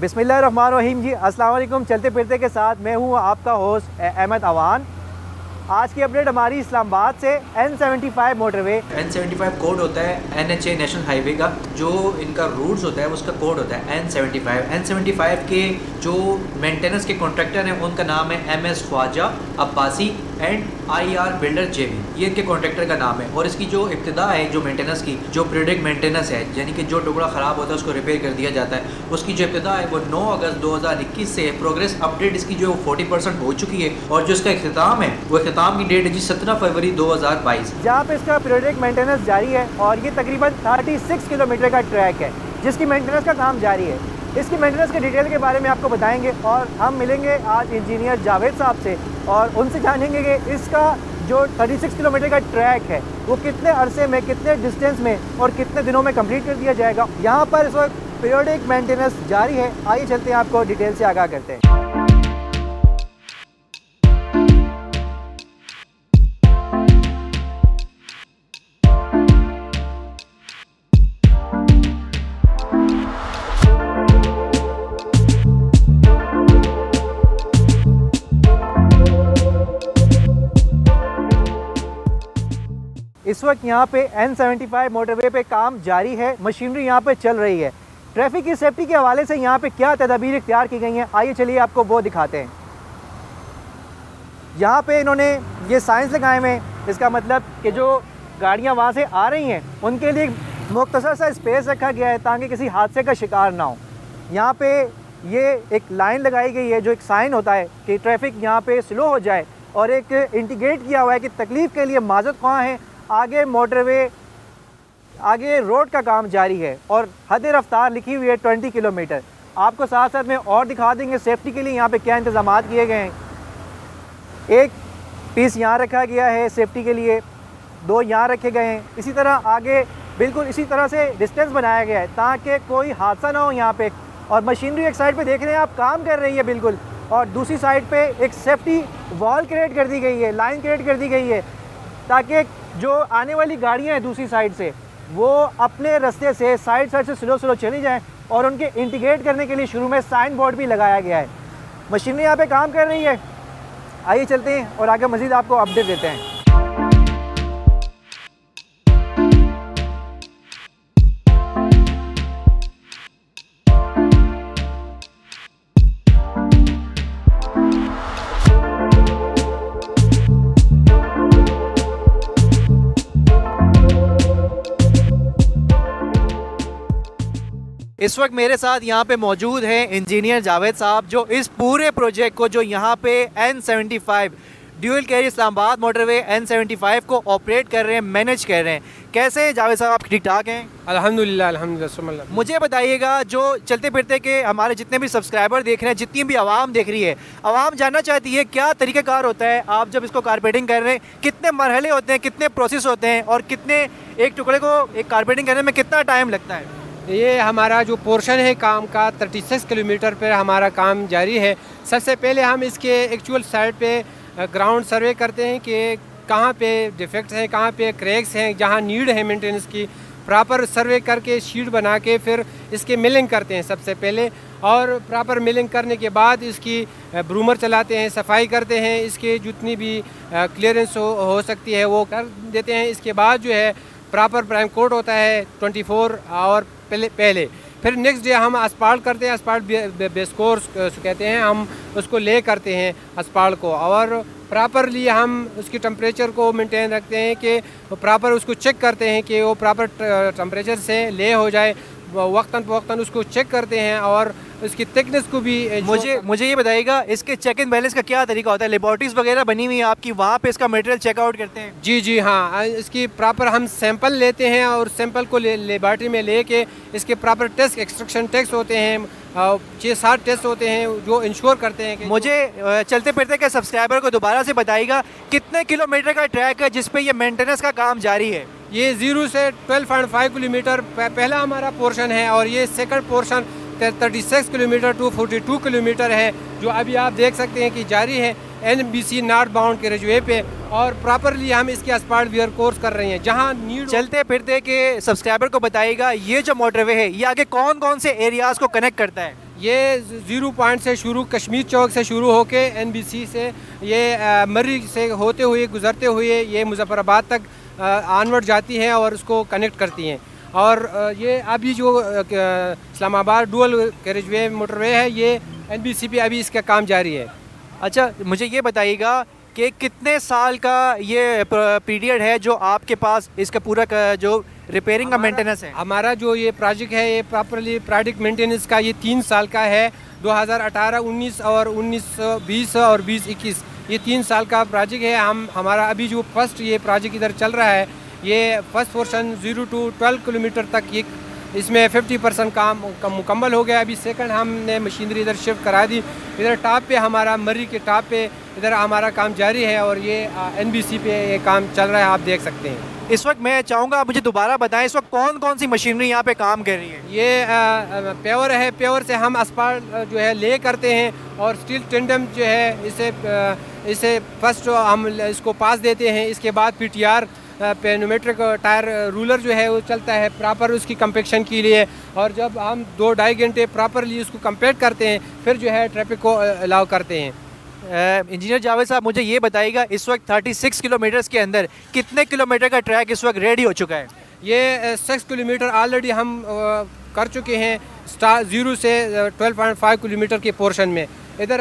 बिस्मिल्लाहिर्रहमानिर्रहीम जी, अस्सलाम वालेकुम। चलते फिरते के साथ मैं हूँ आपका होस्ट अहमद अवान। आज की अपडेट हमारी इस्लामाबाद से N75 मोटरवे। N75 कोड होता है NHA नेशनल हाईवे का, जो इनका रूट्स होता है उसका कोड होता है N75 के जो मेंटेनेंस के कॉन्ट्रैक्टर हैं उनका नाम है MS Khwaja Abbasi and IR builder JV, ये इनके कॉन्ट्रैक्टर का नाम है। और इसकी जो इब्तिदा है जो मेंटेनेंस की, जो पीरियडिक मेंटेनेंस है, यानी कि जो टुकड़ा ख़राब होता है उसको रिपेयर कर दिया जाता है, उसकी जो इब्तिदा है वो 9 अगस्त 2021 से प्रोग्रेस अपडेट इसकी जो 40% हो चुकी है। और जो इसका इख्तिताम है वो इख्तिताम की डेट है जी 17 फरवरी 2022, जहाँ पे इसका पीरियडिक मेंटेनेंस जारी है। और ये तकरीबन 36 किलोमीटर का ट्रैक है जिसकी मेंटेनेंस का काम जारी है। इसकी मेंटेनेंस के डिटेल के बारे में आपको बताएंगे और हम मिलेंगे आज इंजीनियर जावेद साहब से और उनसे जानेंगे कि इसका जो 36 किलोमीटर का ट्रैक है वो कितने अरसे में, कितने डिस्टेंस में और कितने दिनों में कंप्लीट कर दिया जाएगा। यहाँ पर इस वक्त पीरियडिक मेंटेनेंस जारी है। आइए चलते हैं, आपको डिटेल से आगाह करते हैं। इस वक्त यहाँ पे N75 मोटरवे पे काम जारी है, मशीनरी यहाँ पे चल रही है। ट्रैफिक की सेफ्टी के हवाले से यहाँ पे क्या तदाबीर इख्तियार की गई हैं, आइए चलिए आपको वो दिखाते हैं। यहाँ पे इन्होंने ये साइंस लगाए हुए हैं, इसका मतलब कि जो गाड़ियाँ वहाँ से आ रही हैं उनके लिए मुख्तसर सा स्पेस रखा गया है ताकि किसी हादसे का शिकार ना हो। यहाँ पे ये एक लाइन लगाई गई है जो एक साइन होता है कि ट्रैफिक यहाँ पे स्लो हो जाए, और एक इंडिकेट किया हुआ है कि तकलीफ़ के लिए माजरत ख्वाह हैं। आगे मोटरवे, आगे रोड का काम जारी है और हद रफ्तार लिखी हुई है 20 किलोमीटर। आपको साथ साथ में और दिखा देंगे सेफ्टी के लिए यहाँ पे क्या इंतजाम किए गए हैं। एक पीस यहाँ रखा गया है सेफ्टी के लिए, 2 यहाँ रखे गए हैं। इसी तरह आगे बिल्कुल इसी तरह से डिस्टेंस बनाया गया है ताकि कोई हादसा ना हो यहाँ पे। और मशीनरी एक साइड पे देख रहे हैं आप काम कर रही है बिल्कुल, और दूसरी साइड पे एक सेफ्टी वॉल क्रिएट कर दी गई है, लाइन क्रिएट कर दी गई है ताकि जो आने वाली गाड़ियाँ हैं दूसरी साइड से वो अपने रास्ते से साइड से स्लो चली जाएं। और उनके इंडिकेट करने के लिए शुरू में साइन बोर्ड भी लगाया गया है। मशीनें यहाँ पे काम कर रही है। आइए चलते हैं और आगे मज़ीद आपको अपडेट देते हैं। इस वक्त मेरे साथ यहाँ पे मौजूद हैं इंजीनियर जावेद साहब, जो इस पूरे प्रोजेक्ट को, जो यहाँ पे N75 dual career Islamabad motorway N75 को ऑपरेट कर रहे हैं, मैनेज कर रहे हैं। कैसे हैं जावेद साहब, आप ठीक ठाक हैं? अल्हम्दुलिल्लाह। मुझे बताइएगा, जो चलते फिरते के हमारे जितने भी सब्सक्राइबर देख रहे हैं, जितनी भी आवाम देख रही है, आवाम जानना चाहती है क्या तरीक़ाकार होता है आप जब इसको कारपेटिंग कर रहे हैं, कितने मरहले होते हैं, कितने प्रोसेस होते हैं और कितने एक टुकड़े को एक कारपेटिंग करने में कितना टाइम लगता है? ये हमारा जो पोर्शन है काम का 36 किलोमीटर पर हमारा काम जारी है। सबसे पहले हम इसके एक्चुअल साइड पे ग्राउंड सर्वे करते हैं कि कहाँ पे डिफेक्ट्स हैं, कहाँ पे क्रैक्स हैं, जहाँ नीड है मेंटेनेंस की। प्रॉपर सर्वे करके शीट बना के फिर इसके मिलिंग करते हैं सबसे पहले, और प्रॉपर मिलिंग करने के बाद इसकी ब्रूमर चलाते हैं, सफाई करते हैं, इसके जितनी भी क्लियरेंस हो सकती है वो कर देते हैं। इसके बाद जो है प्रॉपर प्राइम कोट होता है 24 आवर पहले। फिर नेक्स्ट डे हम अस्पाल्ट करते हैं, अस्पाल्ट बेस कोर्स कहते हैं, हम उसको ले करते हैं अस्पाल्ट को, और प्रॉपरली हम उसकी टेम्परेचर को मेंटेन रखते हैं कि प्रॉपर उसको चेक करते हैं कि वो प्रॉपर टेम्परेचर से ले हो जाए। वक्तन उसको चेक करते हैं और उसकी थिकनेस को भी। मुझे ये बताइएगा, इसके चेक इन बैलेंस का क्या तरीका होता है? लेबॉर्ट्रीज वगैरह बनी हुई है आपकी, वहाँ पे इसका मटेरियल चेकआउट करते हैं? जी हाँ, इसकी प्रॉपर हम सैंपल लेते हैं और सैंपल को लेबॉर्ट्री में लेके इसके प्रॉपर टेस्ट, एक्सट्रैक्शन टेस्ट होते हैं, 6-7 टेस्ट होते हैं जो इंश्योर करते हैं कि। मुझे चलते फिरते के सब्सक्राइबर को दोबारा से बताइएगा, कितने किलोमीटर का ट्रैक है जिसपे ये मेंटेनेंस का काम जारी है? ये 0 से 12.5 किलोमीटर पहला हमारा पोर्शन है, और ये second portion 36 kilometre to 42 kilometre है, जो अभी आप देख सकते हैं कि जारी है NBC नॉर्थ बाउंड के रेजवे पे। और प्रॉपरली हम इसके अस्पाल्ट वियर कोर्स कर रहे हैं जहां नीड। चलते फिरते के सब्सक्राइबर को बताइएगा, ये जो मोटरवे है ये आगे कौन कौन से एरियाज़ को कनेक्ट करता है? ये 0 पॉइंट से शुरू, कश्मीर चौक से शुरू होके NBC से ये मर्री से होते हुए गुज़रते हुए ये मुज़फ़्फ़राबाद तक आनवर्ड जाती हैं और उसको कनेक्ट करती हैं। और ये अभी जो इस्लामाबाद डुअल कैरेजवे मोटरवे है, ये NBC पे अभी इसका काम जारी है। अच्छा, मुझे ये बताइएगा कि कितने साल का ये पीरियड है जो आपके पास इसका पूरा जो रिपेयरिंग का मेंटेनेंस है? हमारा जो ये प्रोजेक्ट है, ये प्रॉपरली प्रोजेक्ट मेंटेनेंस का ये 3 साल का है। 2018, 19 और 19-20 और 20-21 ये 3 साल का प्रोजेक्ट है। हमारा अभी जो फर्स्ट ये प्रोजेक्ट इधर चल रहा है, ये फर्स्ट पोर्शन 0 to 12 किलोमीटर तक ये इसमें 50% काम मुकम्मल हो गया। अभी सेकंड हमने मशीनरी इधर शिफ्ट करा दी। इधर टॉप पे हमारा मर्री के टॉप पे इधर हमारा काम जारी है और ये NBC पे ये काम चल रहा है, आप देख सकते हैं। इस वक्त मैं चाहूँगा आप मुझे दोबारा बताएं, इस वक्त कौन कौन सी मशीनरी यहाँ पे काम कर रही है? ये पेवर है, पेवर से हम अस्पाल्ट जो है ले करते हैं और स्टील टेंडम जो है इसे फर्स्ट हम इसको पास देते हैं। इसके बाद PTR पेनोमेट्रिक टायर रूलर जो है वो चलता है प्रॉपर उसकी कंपेक्शन के लिए, और जब हम 2-2.5 घंटे प्रॉपरली उसको कंपेक्ट करते हैं फिर जो है ट्रैफिक को अलाउ करते हैं। इंजीनियर जावेद साहब, मुझे ये बताइएगा इस वक्त 36 किलोमीटर्स के अंदर कितने किलोमीटर का ट्रैक इस वक्त रेडी हो चुका है? ये 6 किलोमीटर ऑलरेडी हम कर चुके हैं 0 से 12.5 किलोमीटर के पोर्शन में। इधर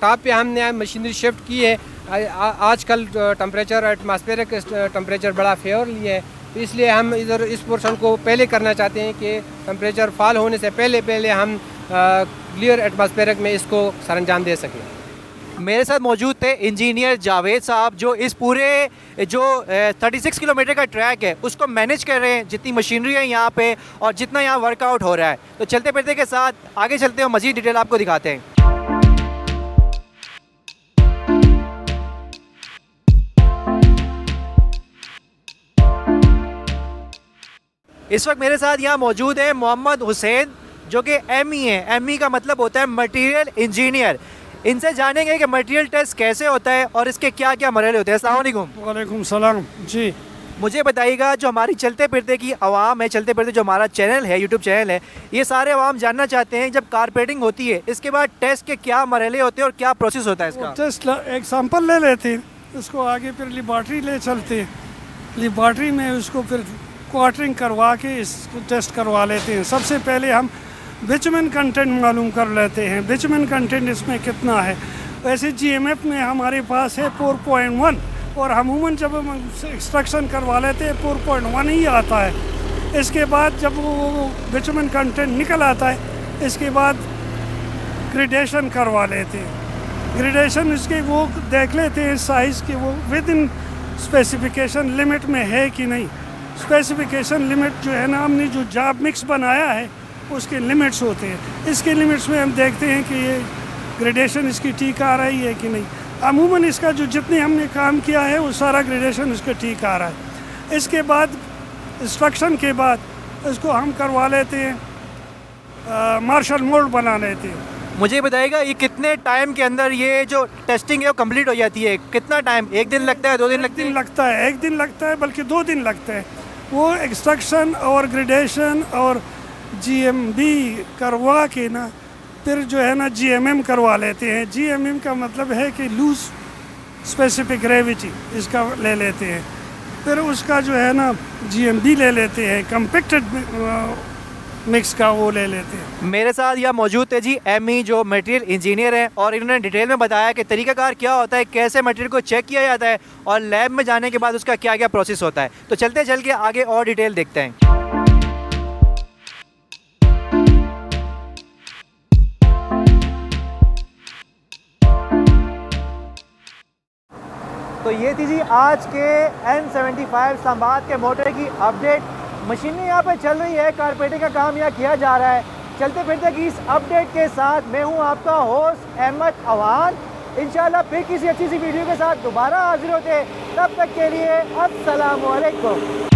टॉप पे हमने मशीनरी शिफ्ट की है। आजकल टेम्परेचर एटमॉस्फेरिक टेम्परेचर बड़ा फेवरली है, तो इसलिए हम इधर इस पोर्शन को पहले करना चाहते हैं कि टेम्परेचर फॉल होने से पहले हम क्लियर एटमॉस्फेरिक में इसको सरंजाम दे सकें। मेरे साथ मौजूद थे इंजीनियर जावेद साहब, जो इस पूरे जो 36 किलोमीटर का ट्रैक है उसको मैनेज कर रहे हैं, जितनी मशीनरी है यहाँ पे और जितना यहाँ वर्कआउट हो रहा है। तो चलते फिरते के साथ आगे चलते हैं, मज़ीद डिटेल आपको दिखाते हैं। इस वक्त मेरे साथ यहाँ मौजूद है मोहम्मद हुसैन, जो कि ME है। ME का मतलब होता है मटेरियल इंजीनियर। इनसे जानेंगे कि मटेरियल टेस्ट कैसे होता है और इसके क्या क्या मरहले होते हैं। अस्सलाम वालेकुम। वालेकुम सलाम जी। मुझे बताइएगा, जो हमारी चलते फिरते की आवाम है, चलते फिरते जो हमारा चैनल है, यूट्यूब चैनल है, ये सारे आवाम जानना चाहते हैं जब कारपेटिंग होती है इसके बाद टेस्ट के क्या मरहले होते हैं और क्या प्रोसेस होता है इसका? टेस्ट एक सैंपल ले लेते हैं, उसको आगे फिर लेबॉर्ट्री ले चलते हैं। लेबॉर्ट्री में उसको फिर क्वार्टरिंग करवा के इसको टेस्ट करवा लेते हैं। सबसे पहले हम बिचुमेन कंटेंट मालूम कर लेते हैं, बिचुमेन कंटेंट इसमें कितना है। वैसे GMF में हमारे पास है 4.1 और अमूमन जब हम एक्सट्रैक्शन करवा लेते हैं 4.1 ही आता है। इसके बाद जब वो बिचुमेन कंटेंट निकल आता है, इसके बाद ग्रेडेशन करवा लेते हैं। ग्रेडेशन इसके वो देख लेते हैं साइज़ के वो विद इन स्पेसिफिकेशन लिमिट में है कि नहीं। स्पेसिफिकेशन लिमिट जो है ना, हमने जो जॉब मिक्स बनाया है उसके लिमिट्स होते हैं। इसके लिमिट्स में हम देखते हैं कि ये ग्रेडेशन इसकी ठीक आ रही है कि नहीं। अमूमन इसका जो जितने हमने काम किया है वो सारा ग्रेडेशन इसका ठीक आ रहा है। इसके बाद इंस्ट्रक्शन के बाद इसको हम करवा लेते हैं, मार्शल मोल्ड बना लेते हैं। मुझे बताइएगा, ये कितने टाइम के अंदर ये जो टेस्टिंग है वो कंप्लीट हो जाती है? कितना टाइम, 1 दिन लगता है, 2 दिन लगते हैं? लगता है 1 दिन लगता है, बल्कि 2 दिन लगते हैं। वो एक्सट्रक्शन और ग्रेडेशन और GMB करवा के ना फिर जो है ना GMM करवा लेते हैं। GMM का मतलब है कि लूज स्पेसिफिक ग्रेविटी, इसका ले लेते हैं। फिर उसका जो है ना GMB ले लेते हैं, कम्पैक्टेड मिक्स का वो ले लेते हैं। मेरे साथ यहाँ मौजूद थे जी ME, जो मटेरियल इंजीनियर हैं, और इन्होंने डिटेल में बताया कि तरीकाकार क्या होता है, कैसे मटेरियल को चेक किया जाता है और लैब में जाने के बाद उसका क्या क्या प्रोसेस होता है। तो चलते चल के आगे और डिटेल देखते हैं। तो ये थी जी आज के N75 इस्लामाबाद के मोटर की अपडेट। मशीनें यहाँ पे चल रही है, कारपेटिंग का काम यहाँ किया जा रहा है। चलते फिरते की इस अपडेट के साथ मैं हूँ आपका होस्ट अहमद अवान। इंशाल्लाह फिर किसी अच्छी सी वीडियो के साथ दोबारा हाजिर होते, तब तक के लिए अस्सलाम वालेकुम।